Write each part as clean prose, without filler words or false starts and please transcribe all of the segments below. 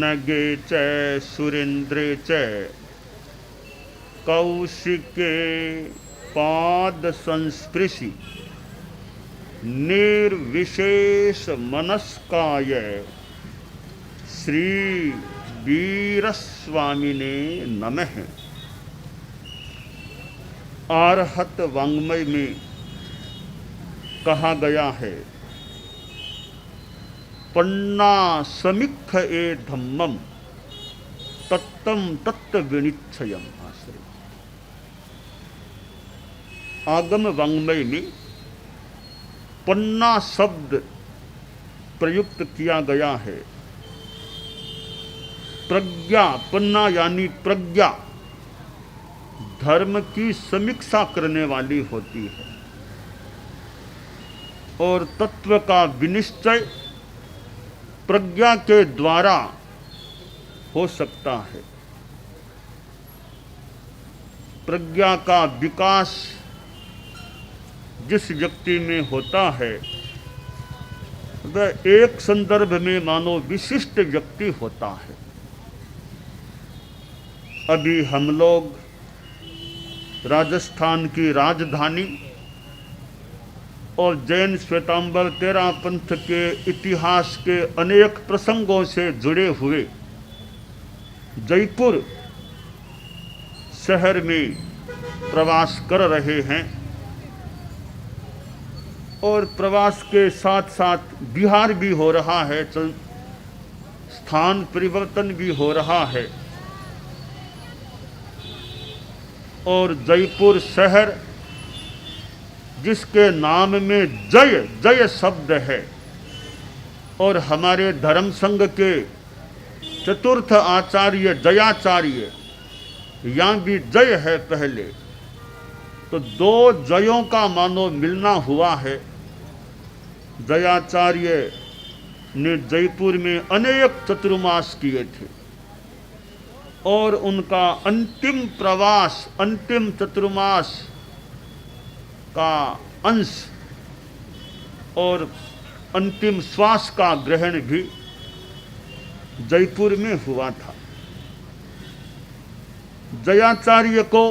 नगे च सुरेंद्रे च कौशिके पाद संस्पृशि निर्विशेष मनस्काय श्री वीरस्वामिने नमः। आरहत वाङ्मय में कहा गया है, पन्ना समीक्ष ए धम्मम तत्तम तत्व विनिच्छयम। आश्रय आगम वाङ्मय में पन्ना शब्द प्रयुक्त किया गया है। प्रज्ञा, पन्ना यानी प्रज्ञा, धर्म की समीक्षा करने वाली होती है और तत्व का विनिश्चय प्रज्ञा के द्वारा हो सकता है। प्रज्ञा का विकास जिस व्यक्ति में होता है वह एक संदर्भ में मानो विशिष्ट व्यक्ति होता है। अभी हम लोग राजस्थान की राजधानी और जैन श्वेतांबर तेरा पंथ के इतिहास के अनेक प्रसंगों से जुड़े हुए जयपुर शहर में प्रवास कर रहे हैं और प्रवास के साथ साथ बिहार भी हो रहा है, स्थान परिवर्तन भी हो रहा है और जयपुर शहर जिसके नाम में जय जय शब्द है और हमारे धर्म संघ के चतुर्थ आचार्य जयाचार्य यहाँ भी जय है पहले, तो दो जयों का मानो मिलना हुआ है। जयाचार्य ने जयपुर में अनेक चतुर्मास किए थे और उनका अंतिम प्रवास, अंतिम चतुर्मास का अंश और अंतिम श्वास का ग्रहण भी जयपुर में हुआ था। जयाचार्य को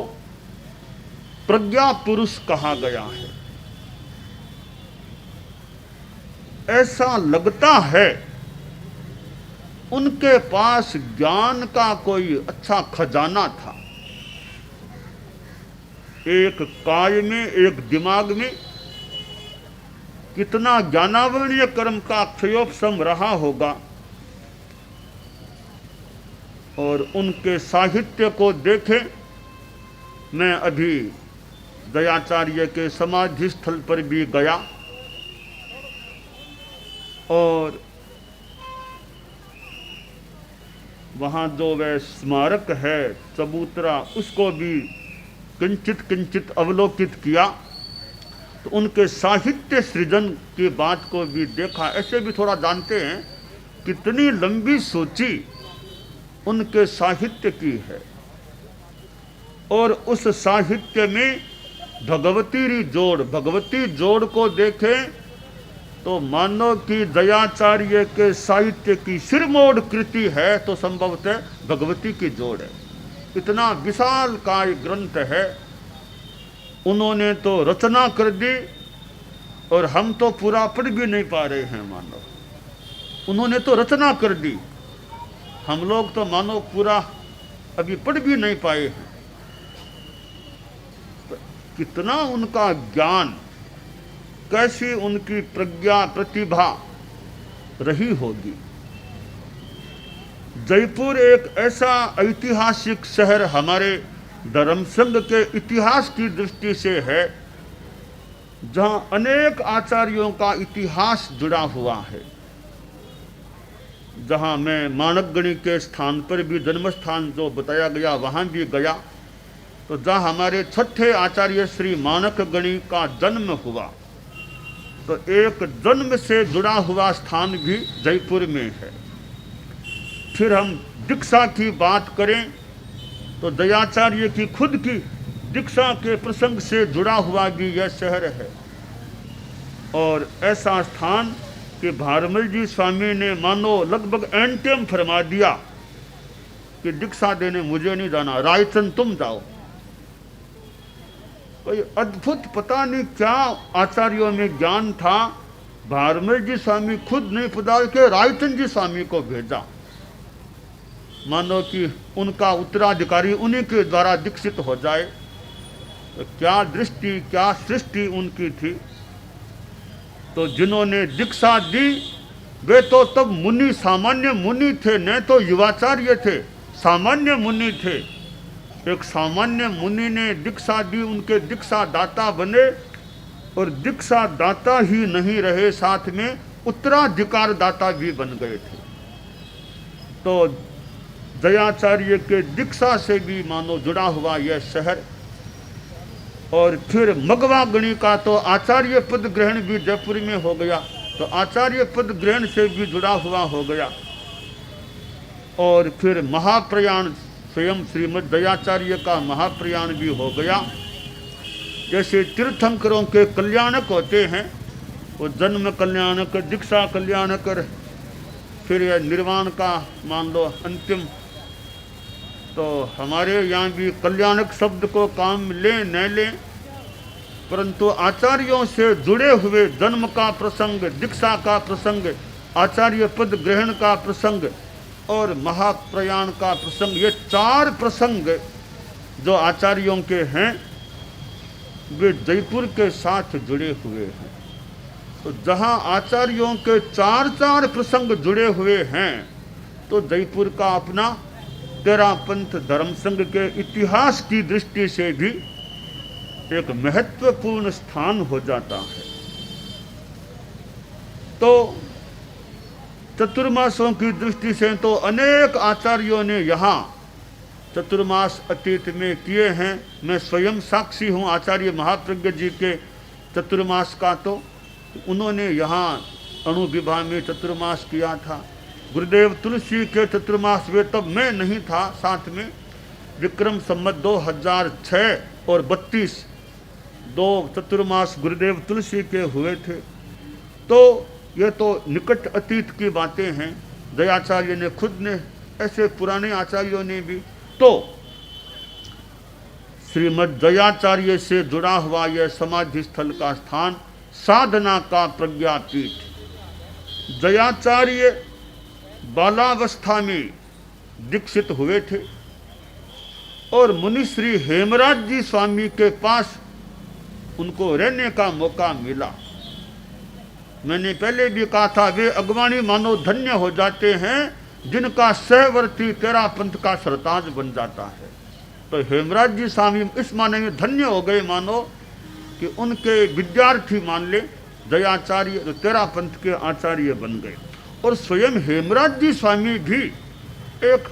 प्रज्ञा पुरुष कहा गया है। ऐसा लगता है उनके पास ज्ञान का कोई अच्छा खजाना था। एक काय में, एक दिमाग में कितना ज्ञानावरणीय कर्म का क्षयोपशम रहा होगा और उनके साहित्य को देखें। मैं अभी दयाचार्य के समाधि स्थल पर भी गया और वहाँ जो वह स्मारक है चबूतरा, उसको भी किंचित किंचित अवलोकित किया तो उनके साहित्य सृजन की बात को भी देखा। ऐसे भी थोड़ा जानते हैं कितनी लंबी सूची उनके साहित्य की है और उस साहित्य में भगवती जोड़ को देखें तो मानो कि दयाचार्य के साहित्य की सिरमोड़ कृति है तो संभवतः भगवती की जोड़ है। इतना विशाल काय ग्रंथ है, उन्होंने तो रचना कर दी और हम तो पूरा पढ़ भी नहीं पा रहे हैं। मानो उन्होंने तो रचना कर दी, हम लोग तो मानो पूरा अभी पढ़ भी नहीं पाए हैं। कितना उनका ज्ञान, कैसी उनकी प्रज्ञा प्रतिभा रही होगी। जयपुर एक ऐसा ऐतिहासिक शहर हमारे धर्म संघ के इतिहास की दृष्टि से है जहां अनेक आचार्यों का इतिहास जुड़ा हुआ है। जहां मैं माणकगणी के स्थान पर भी, जन्म स्थान जो बताया गया वहां भी गया, तो जहाँ हमारे छठे आचार्य श्री माणकगणी का जन्म हुआ, तो एक जन्म से जुड़ा हुआ स्थान भी जयपुर में है। फिर हम दीक्षा की बात करें तो दयाचार्य की खुद की दीक्षा के प्रसंग से जुड़ा हुआ भी यह शहर है। और ऐसा स्थान कि भारमल जी स्वामी ने मानो लगभग एंटेम फरमा दिया कि दीक्षा देने मुझे नहीं जाना, रायचंद तुम जाओ। कोई अद्भुत पता नहीं क्या आचार्यों में ज्ञान था, भारमल जी स्वामी खुद नहीं पधार के रायचंद जी स्वामी को भेजा, मानो कि उनका उत्तराधिकारी उन्हीं के द्वारा दीक्षित हो जाए। तो क्या दृष्टि, क्या सृष्टि उनकी थी। तो जिन्होंने दीक्षा दी वे तो तब मुनि, सामान्य मुनि थे, न तो युवाचार्य थे, सामान्य मुनि थे। एक सामान्य मुनि ने दीक्षा दी, उनके दीक्षा दाता बने, और दीक्षा दाता ही नहीं रहे, साथ में उत्तराधिकार दाता भी बन गए थे। तो दयाचार्य के दीक्षा से भी मानो जुड़ा हुआ यह शहर। और फिर मगवा गणी का तो आचार्य पद ग्रहण भी जयपुर में हो गया, तो आचार्य पद ग्रहण से भी जुड़ा हुआ हो गया। और फिर महाप्रयाण, स्वयं श्रीमद दयाचार्य का महाप्रयाण भी हो गया। जैसे तीर्थंकरों के कल्याणक होते हैं, वो जन्म कल्याणक, दीक्षा कल्याणक, फिर यह निर्वाण का मान लो अंतिम। तो हमारे यहाँ भी कल्याणक शब्द को काम लें न लें, परंतु आचार्यों से जुड़े हुए जन्म का प्रसंग, दीक्षा का प्रसंग, आचार्य पद ग्रहण का प्रसंग और महाप्रयाण का प्रसंग, ये चार प्रसंग जो आचार्यों के हैं वे जयपुर के साथ जुड़े हुए हैं। तो जहाँ आचार्यों के चार चार प्रसंग जुड़े हुए हैं, तो जयपुर का अपना तेरापंथ धर्म संघ के इतिहास की दृष्टि से भी एक महत्वपूर्ण स्थान हो जाता है। तो चतुर्मासों की दृष्टि से तो अनेक आचार्यों ने यहाँ चतुर्मास अतीत में किए हैं। मैं स्वयं साक्षी हूँ आचार्य महाप्रज्ञ जी के चतुर्मास का। तो उन्होंने यहाँ अणुविभा में चतुर्मास किया था। गुरुदेव तुलसी के चतुर्मास वे तब मैं नहीं था, साथ में विक्रम संवत 2006 और 32 दो चतुर्मास गुरुदेव तुलसी के हुए थे। तो ये तो निकट अतीत की बातें हैं। दयाचार्य ने खुद ने, ऐसे पुराने आचार्यों ने भी। तो श्रीमद दयाचार्य से जुड़ा हुआ यह समाधि स्थल का स्थान, साधना का प्रज्ञापीठ। दयाचार्य बालावस्था में दीक्षित हुए थे और मुनि श्री हेमराज जी स्वामी के पास उनको रहने का मौका मिला। मैंने पहले भी कहा था, वे अगवानी मानो धन्य हो जाते हैं जिनका सहवर्ती तेरापंथ का सरताज बन जाता है। तो हेमराज जी स्वामी इस माने में धन्य हो गए, मानो कि उनके विद्यार्थी मान ले दयाचार्य, तो तेरापंथ के आचार्य बन गए। और स्वयं हेमराज जी स्वामी भी एक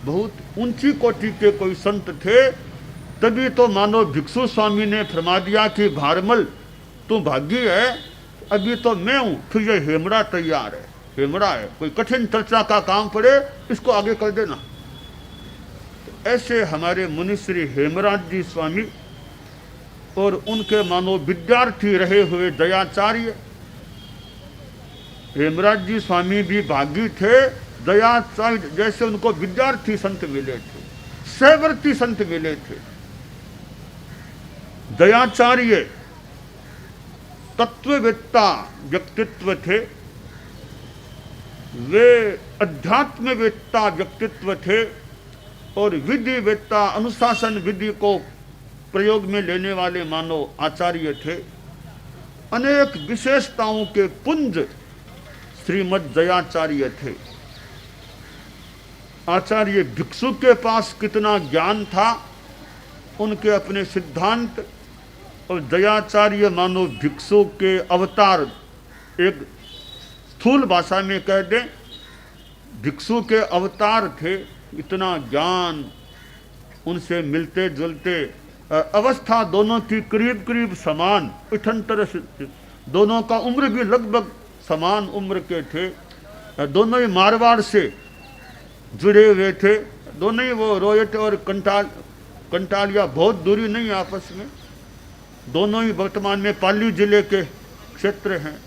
बहुत ऊंची कोटि के कोई संत थे। तभी तो मानो भिक्षु स्वामी ने फरमा दिया कि भारमल तू भागी है, अभी तो मैं हूं, फिर ये हेमरा तैयार है, हेमरा है, कोई कठिन चर्चा का काम पड़े इसको आगे कर देना। तो ऐसे हमारे मुनिश्री हेमराज जी स्वामी और उनके मानो विद्यार्थी रहे हुए दयाचार्य। हेमराज जी स्वामी भी भागी थे, दयाचार्य जैसे उनको विद्यार्थी संत मिले थे, सहवर्ती संत मिले थे। दयाचार्य तत्ववेत्ता व्यक्तित्व थे, वे अध्यात्मवेत्ता व्यक्तित्व थे और विधिवेत्ता, अनुशासन विधि को प्रयोग में लेने वाले मानो आचार्य थे। अनेक विशेषताओं के पुंज श्रीमद दयाचार्य थे। आचार्य भिक्षु के पास कितना ज्ञान था, उनके अपने सिद्धांत, और दयाचार्य मानो भिक्षु के अवतार। एक स्थूल भाषा में कह दें, भिक्षु के अवतार थे। इतना ज्ञान, उनसे मिलते जुलते अवस्था दोनों की करीब करीब समान, इठंतर, दोनों का उम्र भी लगभग समान उम्र के थे। दोनों ही मारवाड़ से जुड़े हुए थे, दोनों ही वो रोयट और कंटालिया बहुत दूरी नहीं आपस में, दोनों ही वर्तमान में पाली जिले के क्षेत्र हैं।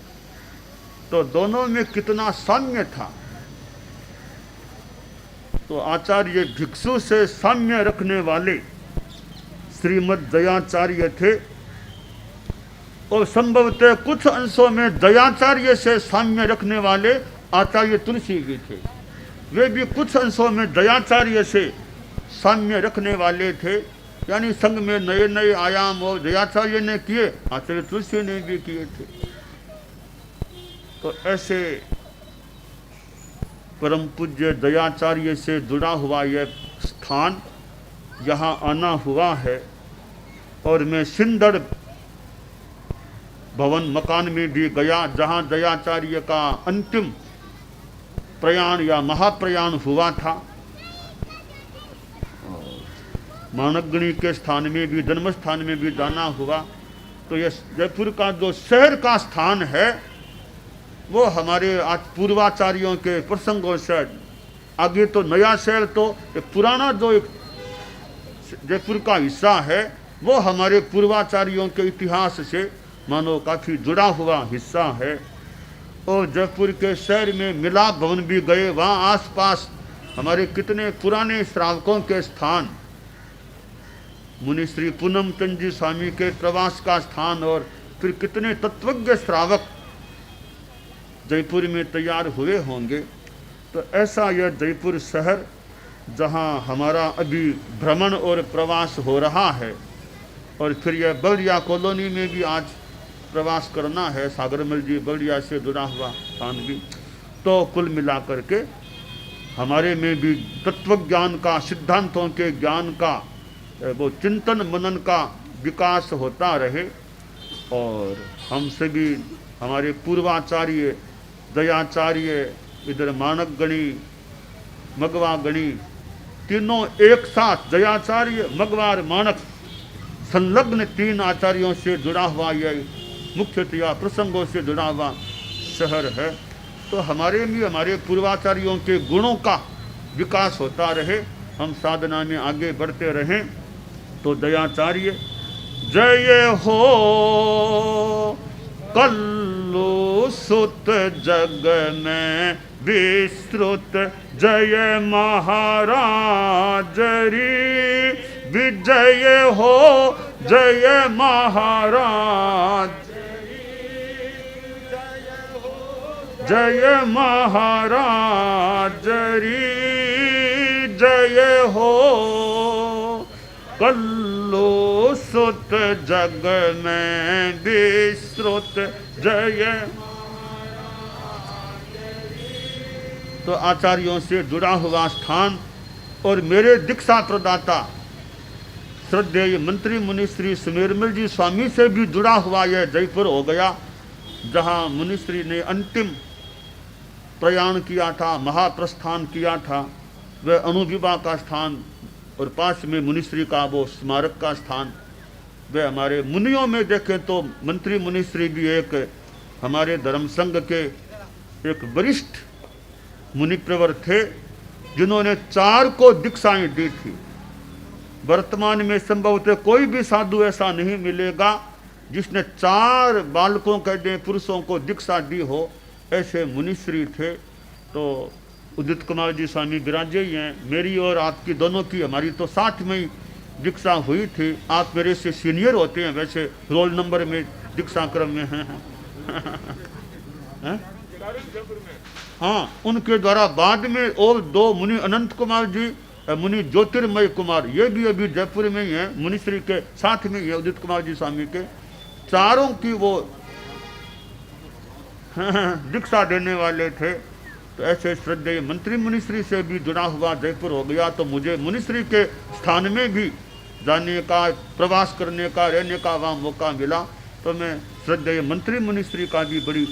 तो दोनों में कितना साम्य था। तो आचार्य भिक्षु से साम्य रखने वाले श्रीमद दयाचार्य थे, और संभवतः कुछ अंशों में दयाचार्य से साम्य रखने वाले आचार्य तुलसी भी थे। वे भी कुछ अंशों में दयाचार्य से साम्य रखने वाले थे, यानी संघ में नए नए आयाम और दयाचार्य ने किए, आचार्य तुलसी ने भी किए थे। तो ऐसे परम पूज्य दयाचार्य से जुड़ा हुआ यह स्थान यहाँ आना हुआ है। और मैं सिंदड़ भवन मकान में भी गया, जहाँ दयाचार्य का अंतिम प्रयाण या महाप्रयाण हुआ था। मानकगणी के स्थान में भी, जन्म स्थान में भी जाना हुआ। तो यह जयपुर का जो शहर का स्थान है वो हमारे आज पूर्वाचार्यों के प्रसंगों से आगे, तो नया शहर तो पुराना जो एक जयपुर का हिस्सा है वो हमारे पूर्वाचार्यों के इतिहास से मानो काफ़ी जुड़ा हुआ हिस्सा है। और जयपुर के शहर में मिलाप भवन भी गए, वहाँ आसपास हमारे कितने पुराने श्रावकों के स्थान, मुनि श्री पूनम चंद जी स्वामी के प्रवास का स्थान, और फिर कितने तत्वज्ञ श्रावक जयपुर में तैयार हुए होंगे। तो ऐसा यह जयपुर शहर जहाँ हमारा अभी भ्रमण और प्रवास हो रहा है, और फिर यह बल्दिया कॉलोनी में भी आज प्रवास करना है, सागरमल जी बल्दिया से जुड़ा हुआ स्थान भी। तो कुल मिलाकर के हमारे में भी तत्व ज्ञान का, सिद्धांतों के ज्ञान का, वो चिंतन मनन का विकास होता रहे, और हम सभी हमारे पूर्वाचार्य दयाचार्य, इधर मानक गणी, मगवा गणी, तीनों एक साथ, दयाचार्य मगवा और मानक संलग्न तीन आचार्यों से जुड़ा हुआ यह मुख्यतया प्रसंगों से जुड़ा हुआ शहर है। तो हमारे भी हमारे पूर्वाचार्यों के गुणों का विकास होता रहे, हम साधना में आगे बढ़ते रहें। तो दयाचार्य जय हो कल्लू सुत जग में विस्तृत, जय महाराज री विजय हो, जय महाराज, जय महाराज री जय हो कल्लू सुत जग में विस्तृत, जय। तो आचार्यों से जुड़ा हुआ स्थान और मेरे दीक्षा प्रदाता श्रद्धेय मंत्री मुनि श्री सुमेरमल जी स्वामी से भी जुड़ा हुआ यह जयपुर हो गया, जहाँ मुनिश्री ने अंतिम प्रयाण किया था, महाप्रस्थान किया था। वह अणुविवाह का स्थान और पास में मुनिश्री का वो स्मारक का स्थान। वह हमारे मुनियों में देखें तो मंत्री मुनिश्री भी एक हमारे धर्म संघ के एक वरिष्ठ मुनिप्रवर थे, जिन्होंने 4 को दीक्षाएं दी थी। वर्तमान में संभवतः कोई भी साधु ऐसा नहीं मिलेगा जिसने 4 बालकों कहते पुरुषों को दीक्षा दी हो, ऐसे मुनिश्री थे। तो उदित कुमार जी स्वामी विराजे ही हैं, मेरी और आपकी दोनों की, हमारी तो 60 में ही दीक्षा हुई थी। आप मेरे से सीनियर होते हैं वैसे, रोल नंबर में दीक्षा क्रम में हैं। हाँ, उनके द्वारा बाद में और 2 मुनि अनंत कुमार जी, मुनि ज्योतिर्मय कुमार, ये भी अभी जयपुर में ही हैं, मुनिश्री के साथ में ही है उदित कुमार जी स्वामी के। 4 की वो दीक्षा देने वाले थे। तो ऐसे श्रद्धेय मंत्री मुनिश्री से भी जुड़ा हुआ जयपुर हो गया। तो मुझे मुनिश्री के स्थान में भी जाने का, प्रवास करने का, रहने का वहाँ मौका मिला। तो मैं श्रद्धेय मंत्री मुनिश्री का भी बड़ी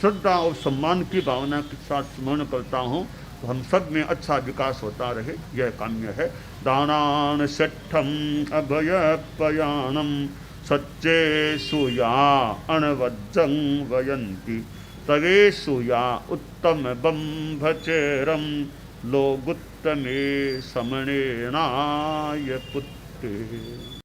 श्रद्धा और सम्मान की भावना के साथ स्मरण करता हूँ। तो हम सब में अच्छा विकास होता रहे, यह काम्य है। दानान शठम अभय पयाणम सच्चे सुया अणवज्जं वयंती, तवे सुया उत्तम बंभचेरम लोगुत्तमे समणेनाय पुत्ते।